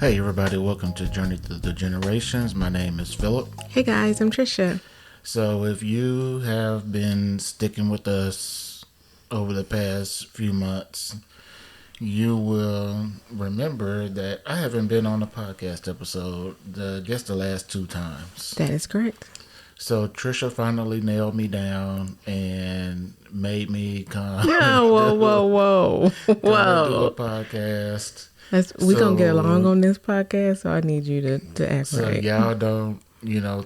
Hey everybody, welcome to Journey Through the Generations. My name is Phillip. Hey guys, I'm Trisha. So if you have been sticking with us over the past few months, you will remember that I haven't been on a podcast episode just the last 2 times. That is correct. So Trisha finally nailed me down and made me come Whoa. do a podcast. We're going to get along on this podcast, so I need you to act So right. y'all don't,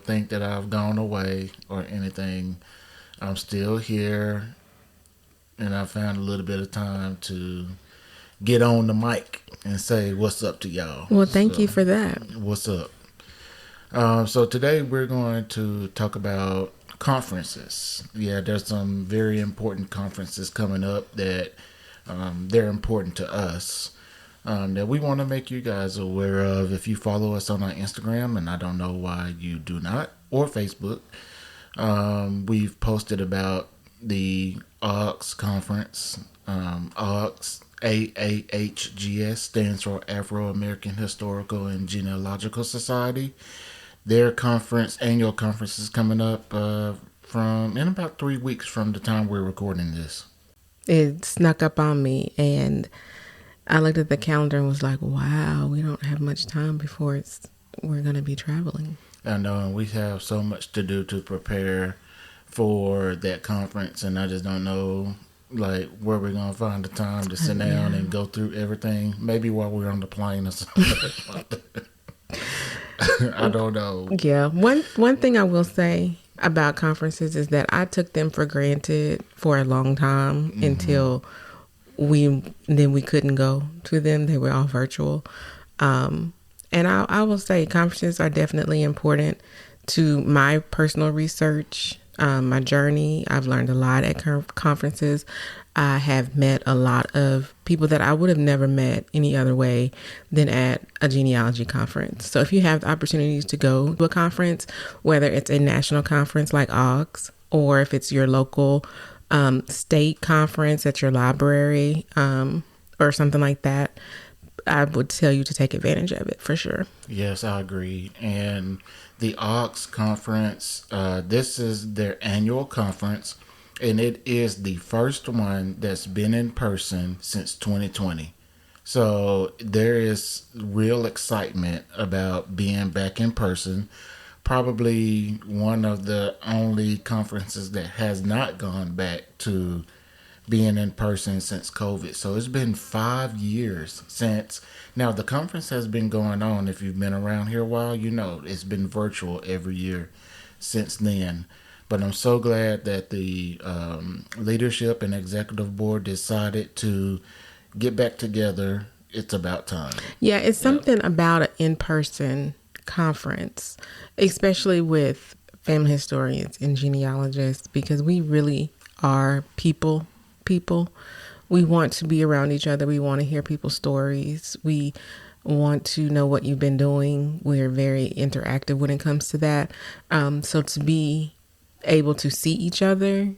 think that I've gone away or anything. I'm still here, and I found a little bit of time to get on the mic and say what's up to y'all. Well, thank you for that. What's up? So today we're going to talk about conferences. Yeah, there's some very important conferences coming up that they're important to us. That we want to make you guys aware of. If you follow us on our Instagram, and I don't know why you do not, or Facebook, we've posted about the AAHGS conference. AAHGS, AAHGS stands for Afro-American Historical and Genealogical Society. Their annual conference is coming up in about 3 weeks from the time we're recording this. It snuck up on me, and I looked at the calendar and was like, wow, we don't have much time before we're going to be traveling. I know, and we have so much to do to prepare for that conference, and I just don't know where we're going to find the time to sit down and go through everything. Maybe while we're on the plane or something. I don't know. Yeah. One thing I will say about conferences is that I took them for granted for a long time until we couldn't go to them. They were all virtual. And I will say conferences are definitely important to my personal research, my journey. I've learned a lot at conferences. I have met a lot of people that I would have never met any other way than at a genealogy conference. So if you have the opportunities to go to a conference, whether it's a national conference like AAHGS, or if it's your local state conference at your library or something like that, I would tell you to take advantage of it for sure. Yes, I agree. And the AAHGS conference, this is their annual conference, and it is the first one that's been in person since 2020. So there is real excitement about being back in person. Probably one of the only conferences that has not gone back to being in person since COVID. So it's been 5 years since. Now the conference has been going on. If you've been around here a while, you know it's been virtual every year since then. But I'm so glad that the leadership and executive board decided to get back together. It's about time. Yeah, it's something about an in-person conference, especially with family historians and genealogists, because we really are people. We want to be around each other. We want to hear people's stories. We want to know what you've been doing. We're very interactive when it comes to that. So to be able to see each other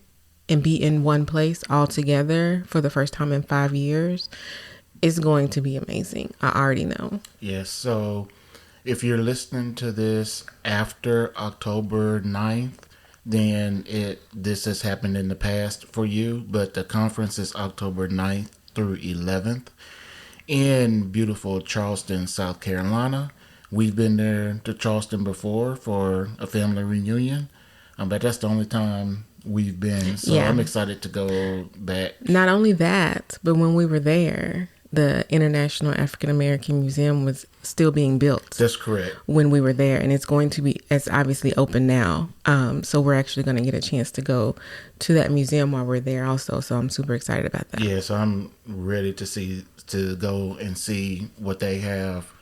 and be in one place all together for the first time in 5 years is going to be amazing. I already know. Yes, so if you're listening to this after October 9th, then this has happened in the past for you, but the conference is October 9th through 11th in beautiful Charleston, South Carolina. We've been there to Charleston before for a family reunion, but that's the only time we've been, so I'm excited to go back. Not only that, but when we were there, the International African American Museum was still being built. That's correct. When we were there, and it's obviously open now. So we're actually going to get a chance to go to that museum while we're there also. So I'm super excited about that. Yeah, so I'm ready to go and see what they have.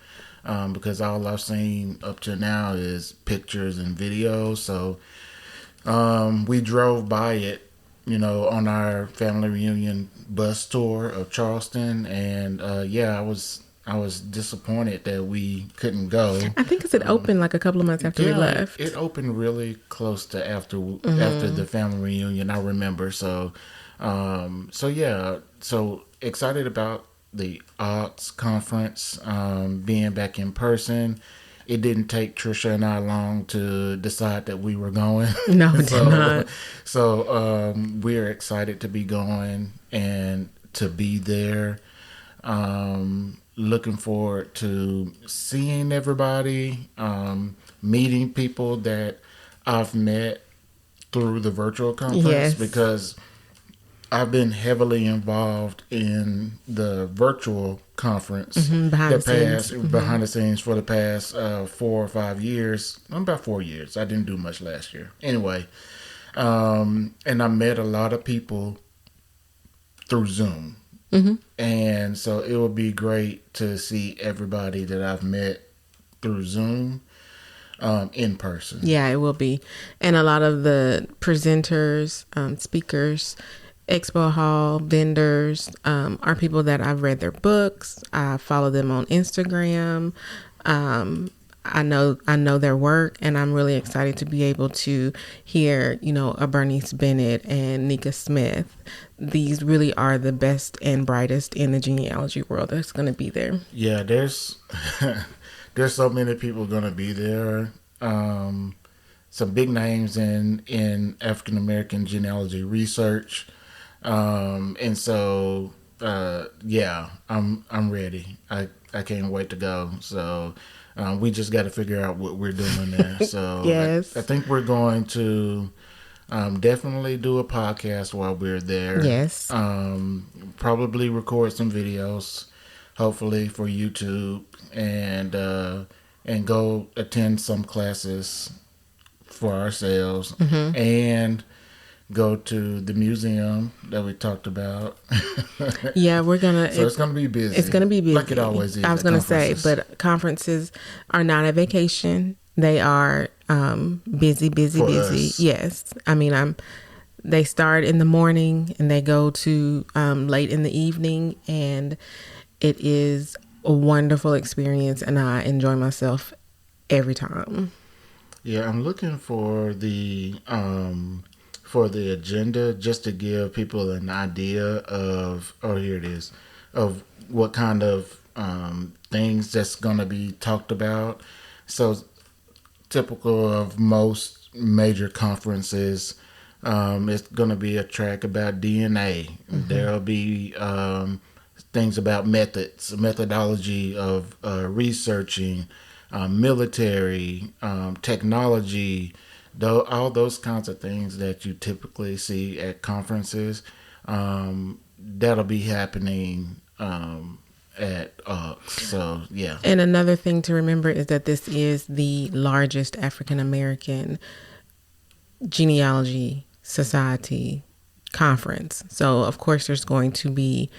Because all I've seen up to now is pictures and videos. So we drove by it, on our family reunion bus tour of Charleston, and I was disappointed that we couldn't go. I think it opened like a couple of months after we left. It opened really close to after the family reunion, I remember. So excited about the AAHGS conference, being back in person. It didn't take Trisha and I long to decide that we were going. No, it did not. So we're excited to be going and to be there. Looking forward to seeing everybody, meeting people that I've met through the virtual conference. Yes. Because I've been heavily involved in the virtual conference behind the scenes for the past 4 or 5 years. About 4 years. I didn't do much last year. Anyway, and I met a lot of people through Zoom. And so it would be great to see everybody that I've met through Zoom in person. Yeah, it will be. And a lot of the presenters, speakers, expo hall vendors are people that I've read their books. I follow them on Instagram. I know their work, and I'm really excited to be able to hear, a Bernice Bennett and Nika Smith. These really are the best and brightest in the genealogy world that's going to be there. Yeah, there's so many people going to be there. Some big names in African American genealogy research. And so, yeah, I'm ready. I can't wait to go. So, we just got to figure out what we're doing there. So yes. I think we're going to, definitely do a podcast while we're there. Yes. Probably record some videos, hopefully for YouTube, and go attend some classes for ourselves, and go to the museum that we talked about. Yeah, we're gonna. So it's gonna be busy. It's gonna be busy, like it always is. I was gonna say, but conferences are not a vacation. They are busy. For us. Yes, I mean, they start in the morning and they go to late in the evening, and it is a wonderful experience, and I enjoy myself every time. Yeah, I'm looking for the agenda, just to give people an idea of, here it is, of what kind of things that's going to be talked about. So typical of most major conferences, it's going to be a track about DNA. There'll be things about methodology of researching, military, technology, all those kinds of things that you typically see at conferences. That'll be happening at so yeah. And another thing to remember is that this is the largest African American genealogy society conference. So of course there's going to be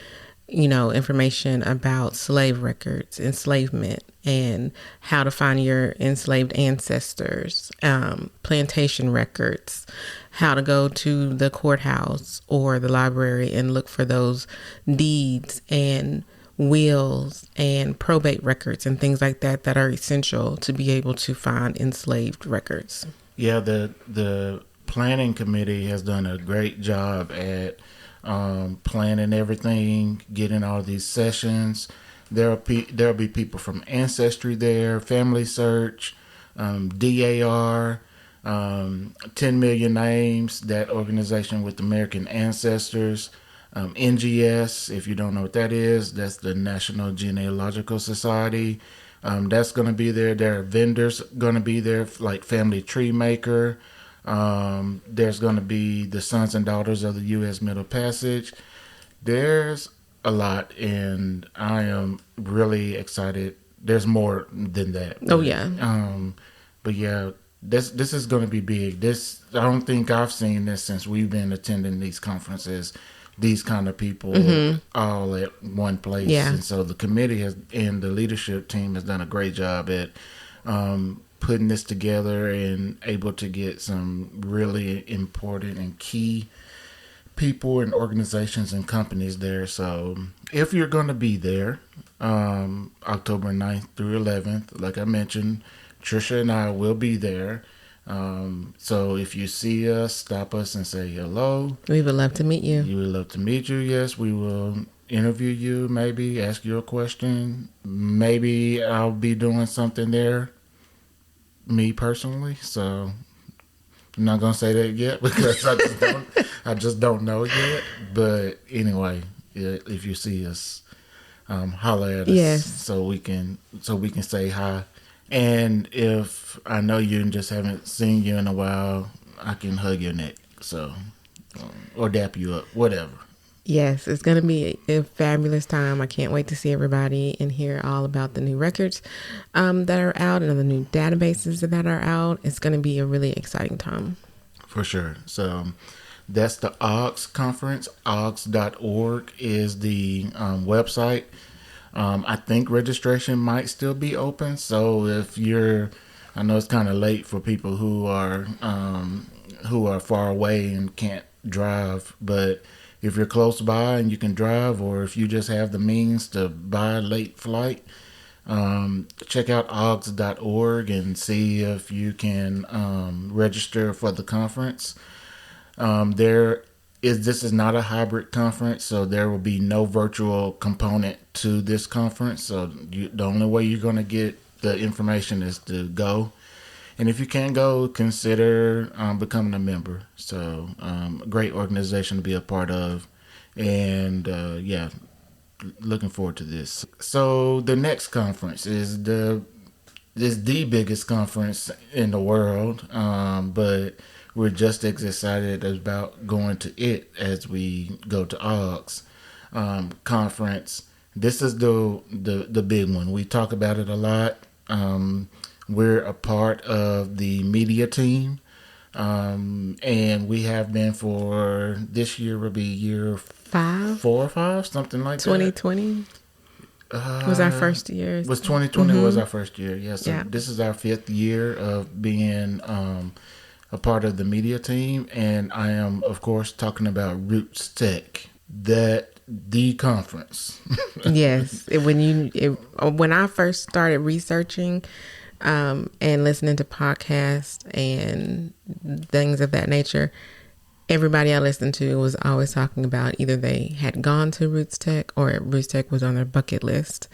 information about slave records, enslavement, and how to find your enslaved ancestors, plantation records, how to go to the courthouse or the library and look for those deeds and wills and probate records and things like that that are essential to be able to find enslaved records. Yeah, the planning committee has done a great job at planning everything, getting all these sessions. There'll be people from Ancestry there, Family Search, DAR, 10 Million Names, that organization with American ancestors, NGS, if you don't know what that is, that's the National Genealogical Society. That's going to be there. There are vendors going to be there, like Family Tree Maker. There's going to be the Sons and Daughters of the U.S. Middle Passage. There's a lot, and I am really excited. There's more than that. Oh yeah. But yeah, this is going to be big. I don't think I've seen this since we've been attending these conferences. These kind of people all at one place. Yeah. And so the committee and the leadership team has done a great job at putting this together and able to get some really important and key people and organizations and companies there. So if you're going to be there, October 9th through 11th, like I mentioned, Trisha and I will be there. So if you see us, stop us and say hello. We would love to meet you. We would love to meet you. Yes, we will interview you, maybe ask you a question. Maybe I'll be doing something there, me personally. So I'm not gonna say that yet because I just don't know yet. But anyway, if you see us, holler at us, Yes, so we can say hi. And if I know you and just haven't seen you in a while, I can hug your neck, so or dap you up, whatever. yes, it's going to be a fabulous time. I can't wait to see everybody and hear all about the new records that are out and the new databases that are out. It's going to be a really exciting time. For sure. So that's the AAHGS conference. AAHGS.org is the website. I think registration might still be open. So if I know it's kind of late for people who are far away and can't drive, but if you're close by and you can drive, or if you just have the means to buy a late flight, check out AAHGS.org and see if you can register for the conference. This is not a hybrid conference, so there will be no virtual component to this conference. So the only way you're going to get the information is to go. And if you can't go, consider becoming a member. So a great organization to be a part of. And looking forward to this. So the next conference is the biggest conference in the world, but we're just as excited about going to it as we go to AAHGS conference. This is the big one. We talk about it a lot. We're a part of the media team, and we have been for this year will be year 4 or 5, something like 2020 was our first year. Was 2020 was our first year? Yeah. So this is our 5th year of being a part of the media team, and I am, of course, talking about RootsTech, the conference. Yes, when I first started researching and listening to podcasts and things of that nature, everybody I listened to was always talking about either they had gone to RootsTech or RootsTech was on their bucket list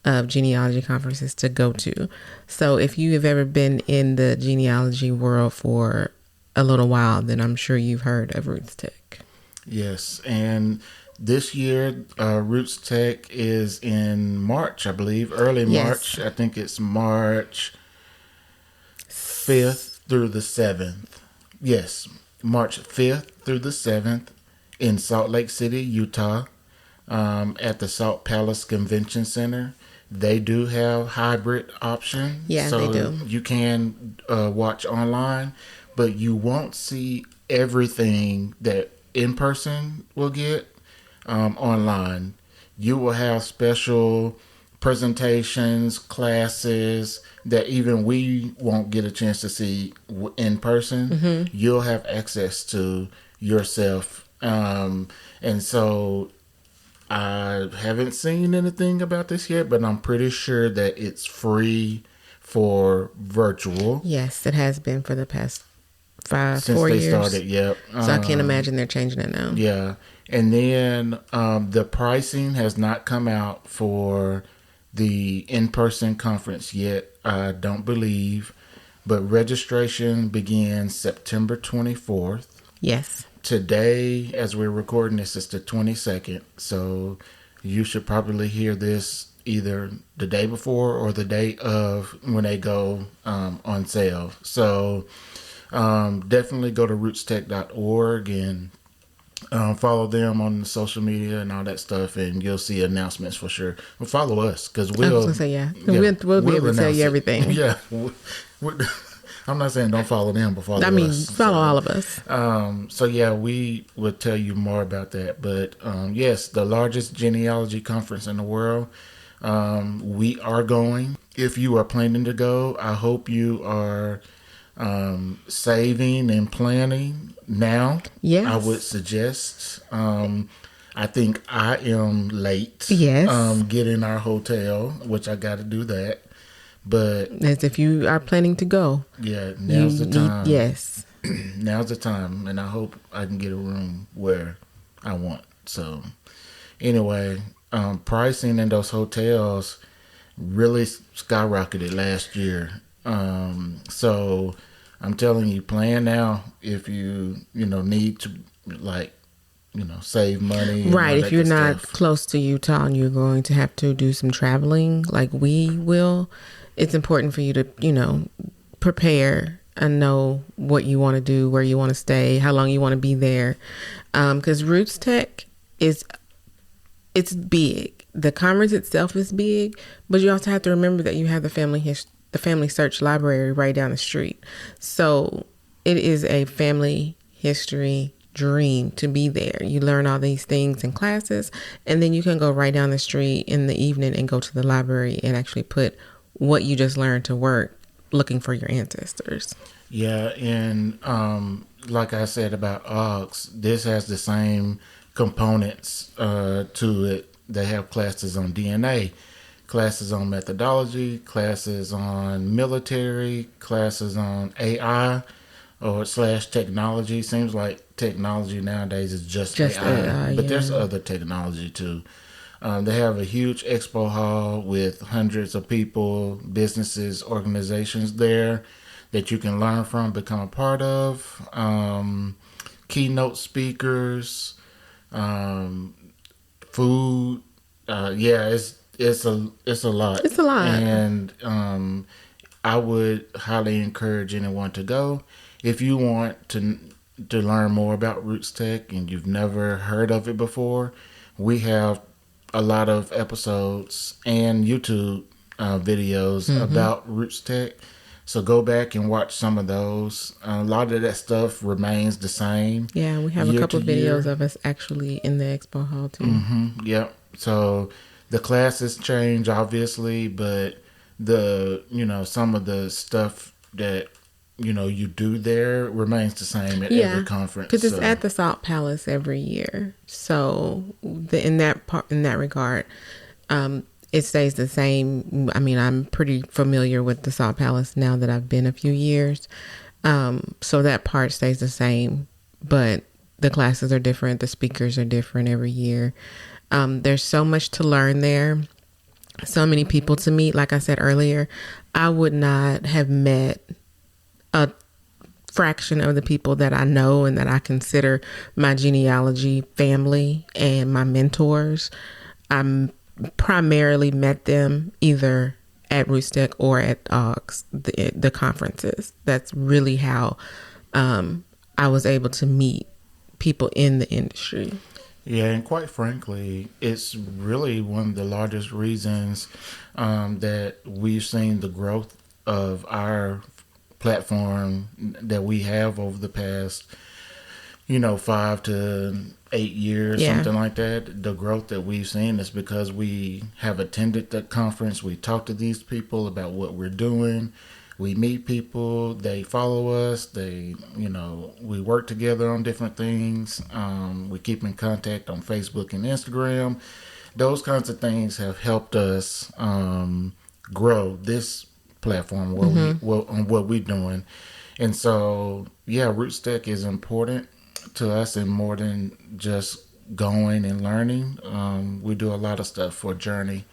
of genealogy conferences to go to. So if you have ever been in the genealogy world for a little while, then I'm sure you've heard of RootsTech. Yes, and this year RootsTech is in March, I believe, early March. Yes. I think it's March 5th through the 7th. Yes, March 5th through the 7th in Salt Lake City, Utah, at the Salt Palace Convention Center. They do have hybrid option. Yeah, so they do. You can watch online, but you won't see everything that in person will get online. You will have special presentations, classes that even we won't get a chance to see in person. Mm-hmm. You'll have access to yourself. And so I haven't seen anything about this yet, but I'm pretty sure that it's free for virtual. Yes, it has been for the past 4 years. Since they started, yep. So I can't imagine they're changing it now. Yeah. And then the pricing has not come out for the in-person conference yet, I don't believe. But registration begins September 24th. Yes. Today, as we're recording this, is the 22nd. So you should probably hear this either the day before or the day of when they go on sale. So definitely go to rootstech.org and follow them on the social media and all that stuff, and you'll see announcements for sure. Well, follow us because we'll be able to tell you everything. Yeah. I'm not saying don't follow them, but follow us. Follow all of us. So yeah, we will tell you more about that. But yes, the largest genealogy conference in the world. We are going. If you are planning to go, I hope you are saving and planning now. Yes. I would suggest. I think I am late. Yes. Getting our hotel, which I got to do that. But as if you are planning to go. Yeah, now's the time. Yes. Now's the time, and I hope I can get a room where I want. So, anyway, pricing in those hotels really skyrocketed last year. So I'm telling you, plan now if you need to save money. Right. If you're not close to Utah and you're going to have to do some traveling like we will, it's important for you to, prepare and know what you want to do, where you want to stay, how long you want to be there. Because RootsTech it's big. The conference itself is big, but you also have to remember that you have the family search library right down the street. So it is a family history dream to be there. You learn all these things in classes, and then you can go right down the street in the evening and go to the library and actually put what you just learned to work looking for your ancestors. Yeah, and like I said about AAHGS, this has the same components to it. They have classes on DNA, classes on methodology, classes on military, classes on AI or / technology. Seems like technology nowadays is just AI, but there's other technology too. They have a huge expo hall with hundreds of people, businesses, organizations there that you can learn from, become a part of. Keynote speakers, food. It's a lot. It's a lot. And I would highly encourage anyone to go. If you want to learn more about RootsTech and you've never heard of it before, we have a lot of episodes and YouTube videos about RootsTech. So go back and watch some of those. A lot of that stuff remains the same. Yeah, we have a couple of videos of us actually in the expo hall too. Yep. So the classes change obviously, but some of the stuff that you do there remains the same at every conference. Because it's at the Salt Palace every year. So in that regard, it stays the same. I mean, I'm pretty familiar with the Salt Palace now that I've been a few years. So that part stays the same, but the classes are different. The speakers are different every year. There's so much to learn there. So many people to meet. Like I said earlier, I would not have met a fraction of the people that I know and that I consider my genealogy family and my mentors. I primarily met them either at RootsTech or at AAHGS, the conferences. That's really how I was able to meet people in the industry. Yeah, and quite frankly, it's really one of the largest reasons that we've seen the growth of our platform that we have over the past 5 to 8 years, something like that. The growth that we've seen is because we have attended the conference. We talk to these people about what we're doing. We meet people, they follow us, we work together on different things. We keep in contact on Facebook and Instagram. Those kinds of things have helped us grow this platform on what we're doing. And so, RootsTech is important to us and more than just going and learning. We do a lot of stuff for Journey.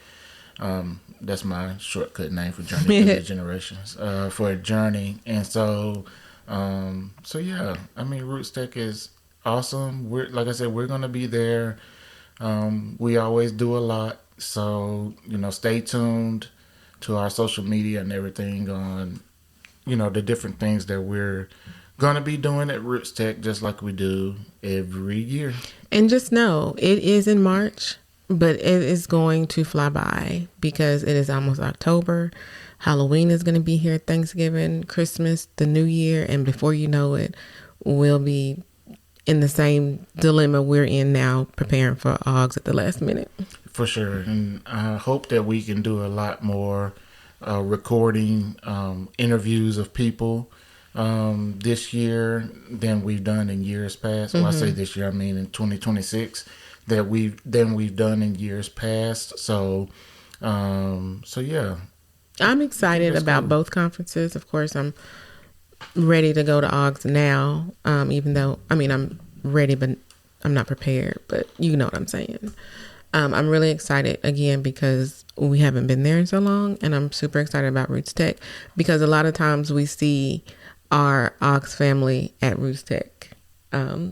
That's my shortcut name for Journey through the generations, for Journey. And so RootsTech is awesome. Like I said, we're going to be there. We always do a lot. So, stay tuned to our social media and everything on, the different things that we're going to be doing at RootsTech, just like we do every year. And just know, it is in March, but it is going to fly by because it is almost October. Halloween is going to be here, Thanksgiving, Christmas, the New Year, and before you know it, we'll be in the same dilemma we're in now, preparing for AAHGS at the last minute. For sure. And I hope that we can do a lot more recording interviews of people this year than we've done in years past. Well, I say this year, I mean in 2026 than we've done in years past. So yeah, I'm excited about cool. both conferences. Of course, I'm ready to go to AAHGS now, even though, I'm ready, but I'm not prepared, but you know what I'm saying. I'm really excited again because we haven't been there in so long, and I'm super excited about RootsTech because a lot of times we see our AAHGS family at RootsTech.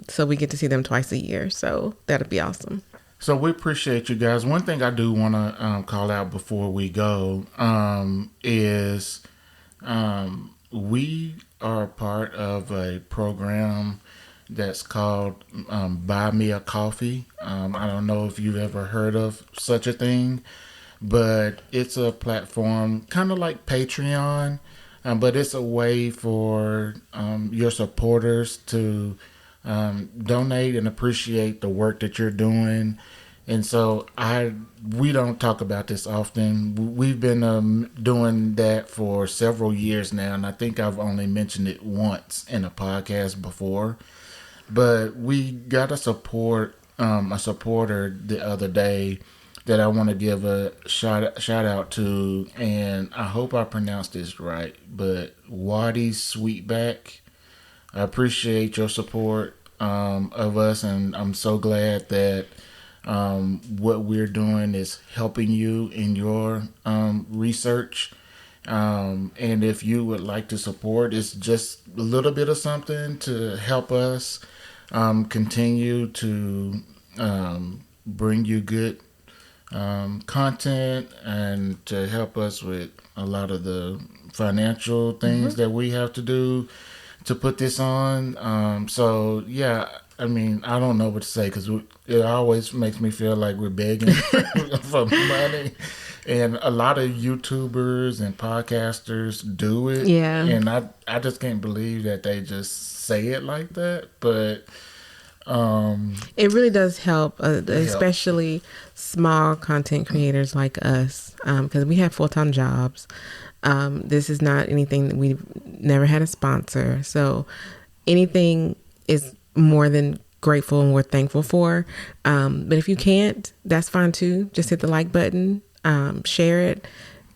So we get to see them twice a year. So that'll be awesome. So we appreciate you guys. One thing I do want to call out before we go is we are part of a program that's called Buy Me a Coffee. I don't know if you've ever heard of such a thing, but it's a platform kind of like Patreon, but it's a way for your supporters to donate and appreciate the work that you're doing. And so we don't talk about this often. We've been doing that for several years now, and I think I've only mentioned it once in a podcast before. But we got a supporter the other day that I want to give a shout out to, and I hope I pronounced this right, but Waddy Sweetback. I appreciate your support of us, and I'm so glad that what we're doing is helping you in your research. And if you would like to support, it's just a little bit of something to help us continue to bring you good content and to help us with a lot of the financial things that we have to do to put this on. So yeah, I don't know what to say because it always makes me feel like we're begging for money. And a lot of YouTubers and podcasters do it. Yeah. And I just can't believe that they just say it like that. But it really does help, especially small content creators like us, because we have full-time jobs. This is not anything that we've never had a sponsor. So anything is more than grateful and we're thankful for. But if you can't, that's fine too. Just hit the like button, share it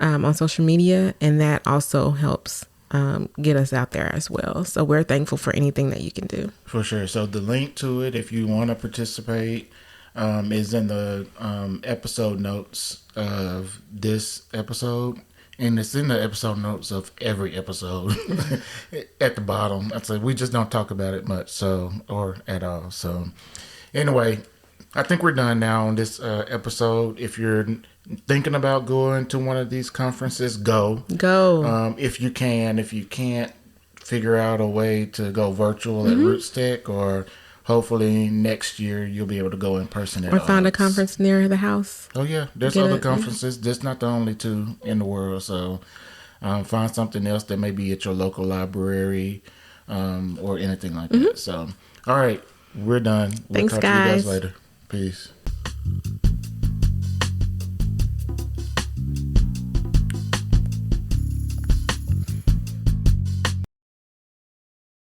on social media, and that also helps get us out there as well. So we're thankful for anything that you can do. For sure. So the link to it, if you want to participate, is in the episode notes of this episode. And it's in the episode notes of every episode at the bottom. I'd say we just don't talk about it much, or at all. So anyway, I think we're done now on this episode. If you're thinking about going to one of these conferences, go. If you can. If you can't, figure out a way to go virtual at RootsTech, or hopefully next year you'll be able to go in person at or find a AAHGS. conference near the house. Oh yeah, there's other conferences. Just not the only two in the world. So find something else that may be at your local library or anything like that. So all right, we're done. Thanks, talk guys. to you guys later. Peace.